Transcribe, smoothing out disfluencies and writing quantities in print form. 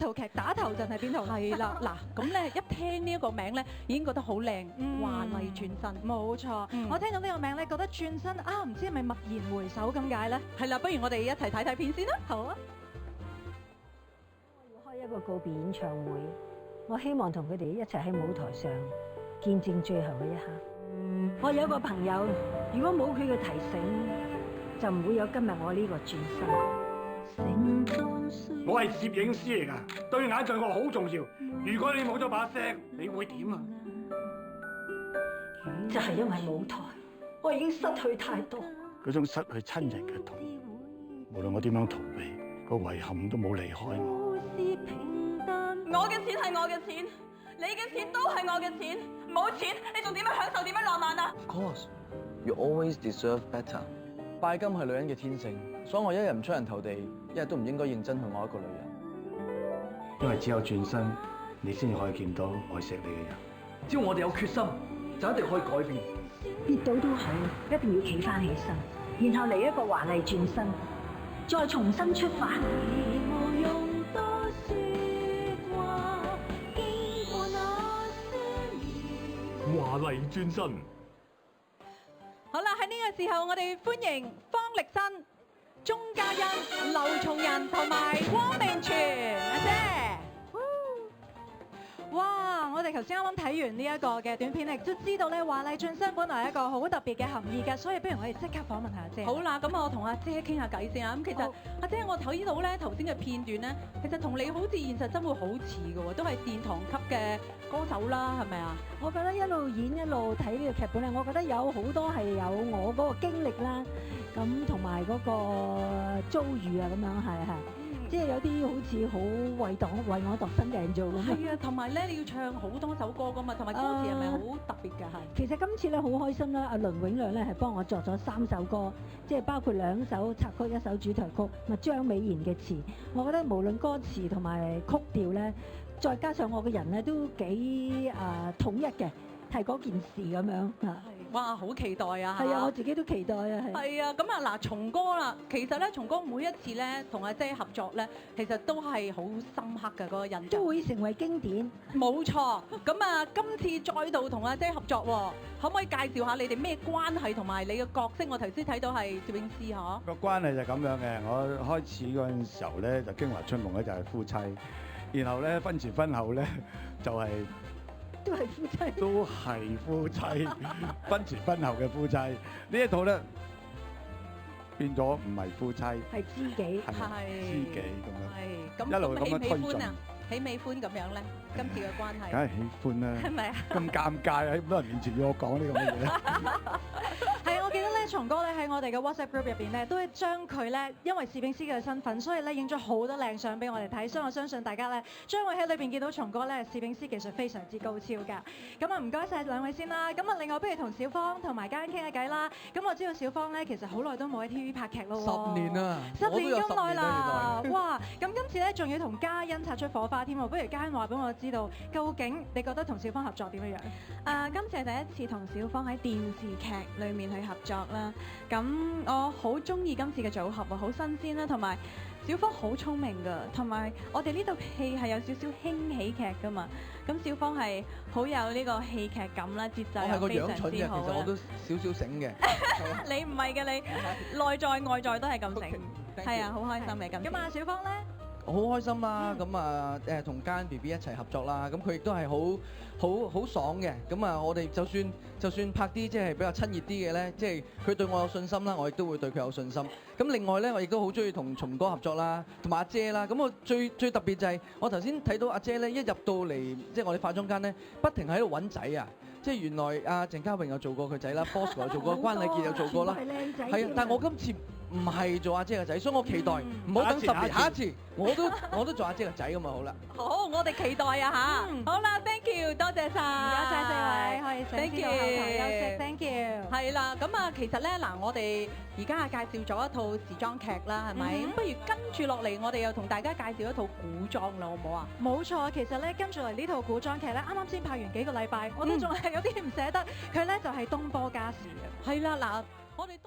套劇打頭陣係邊套？係啦，嗱咁咧一聽呢一個名咧，已經覺得好靚，華麗轉身。冇錯，我聽到呢個名咧，覺得轉身啊，唔知係咪驀然回首咁解咧？係啦，不如我哋一齊睇睇片先啦。好啊。我要開一個告別演唱會，我希望同佢哋一齊喺舞台上見證最後嘅一刻。我有一個朋友，如果冇佢嘅提醒，就唔會有今日我呢個轉身。我係攝影師嚟㗎，對眼對我好重要。如果你冇咗把聲，你會點啊？就係因為舞台，我已經失去太多。嗰種失去親人嘅痛，無論我點樣逃避，個遺憾都冇離開我。我嘅錢係我嘅錢，你嘅錢都係我嘅錢。冇錢，你仲點樣享受？點樣浪漫啊 Of course, you always deserve better。拜金係女人嘅天性，所以我一日唔出人頭地，一日都唔應該認真去愛一個女人。因為只有轉身，你先至可以見到愛錫你嘅人。只要我哋有決心，就一定可以改變。跌倒都好，一定要企翻起身，然後嚟一個華麗轉身，再重新出發。華麗轉身。好啦，喺呢個時候，我哋歡迎方力申、鐘嘉欣、劉松仁同埋汪明荃阿姐。哇！我哋頭先啱啱睇完呢一個嘅短片咧，都知道咧華麗轉身本來係一個好特別嘅含義㗎，所以不如我哋即刻訪問下阿姐。好啦，咁我同阿姐傾下偈先啊。咁其實阿姐，我睇到咧頭先嘅片段咧，其實同你好似現實生活好似嘅喎，都係殿堂級嘅歌手啦，係咪啊？我覺得一路演一路睇呢個劇本咧，我覺得有好多係有我嗰個經歷啦，咁同埋嗰個遭遇啊，咁樣係。即係有啲好似好為我度身訂造咁。係啊，同埋咧你要唱好多首歌噶嘛，同埋歌詞係咪好特別㗎？係。其實今次咧好開心啦，阿倫永亮咧係幫我作咗3首歌，即係包括2首插曲、1首主題曲，咪張美賢嘅詞。我覺得無論歌詞同埋曲調咧，再加上我嘅人咧都幾統一嘅，係嗰件事咁樣啊。哇，好期待啊！係啊，我自己都期待啊，係。係啊，咁啊嗱，松哥啦，其實咧，松哥每一次咧同阿姐合作咧，其實都係好深刻嘅嗰個印象。都會成為經典。冇錯，咁啊，今次再度同阿姐合作喎，可唔可以介紹下你哋咩關係同埋你嘅角色？我頭先睇到係攝影師嗬。個關係就咁樣嘅，我開始嗰陣時候咧就京華春夢咧就係夫妻，然後咧婚前婚後咧就係。都係夫妻，都係夫妻，婚前婚後嘅夫妻。呢一套咧變咗唔係夫妻，係知己，係知己咁樣。係咁一路咁樣推進。喜唔喜歡咁樣咧？今次嘅關係。梗係喜歡啦。係咪啊？咁尷尬喺咁多人面前要我講呢個乜嘢？係，我記得咧，松哥咧喺我哋嘅 WhatsApp group 入邊咧，都係將佢咧，因為攝影師嘅身份，所以咧影咗好多靚相俾我哋睇，所以我相信大家咧將會喺裏邊見到松哥咧攝影師技術非常之高超㗎。咁啊，唔該晒兩位先啦。咁啊，另外不如同小芳同埋嘉欣傾下偈啦。咁我知道小芳咧其實好耐都冇喺 TV 拍劇咯喎。10年啊！10年咁耐啦！哇！咁今次咧仲要同嘉欣擦出火花添喎。不如嘉欣話俾我知道，究竟你覺得同小芳合作點樣樣？今次係第一次同小芳喺電視劇裏面去合作啦。咁我好中意今次嘅組合啊，好新鮮啦，同埋小芳好聰明㗎，同埋我哋呢套戲係有少少輕喜劇㗎嘛。咁小芳係好有呢個戲劇感啦，節奏又非常之好啦。我係個樣蠢嘅，其實我都少少醒嘅。你唔係嘅，你內在外在都係咁醒。係啊，好開心嘅今次。咁啊，小芳咧？好開心啦！咁啊同嘉欣 BB 一齊合作啦，咁佢亦都係好爽嘅。咁啊，我哋就算拍啲即係比較親熱啲嘅咧，即係佢對我有信心啦，我亦都會對佢有信心。咁另外咧，我亦都好中意同松哥合作啦，同埋阿姐啦。咁我最特別就係我頭先睇到阿姐咧，一入到嚟即係我哋化妝間咧，不停喺度揾仔啊！即係原來阿鄭嘉穎有做過佢仔啦，Bosco 有做過，關禮傑有做過啦，係啊！但係我今次唔係做阿姐個仔，所以我期待唔好等10年，下一次我都做阿姐個仔咁啊！好啦，好，我哋期待啊嚇！好啦 ，thank you，多謝晒，唔該晒4位，可以，thank you，休息 ，thank you。係啦，咁啊，其實咧嗱，我哋而家係介紹咗一套時裝劇啦，係咪？咁不如跟住落嚟，我哋又同大家介紹一套古裝啦，好唔好啊？冇錯，其實咧跟住嚟呢套古裝劇咧，啱啱先拍完幾個禮拜，我都仲係有啲唔捨得。佢咧就係東坡家事嘅。係啦，嗱，我哋東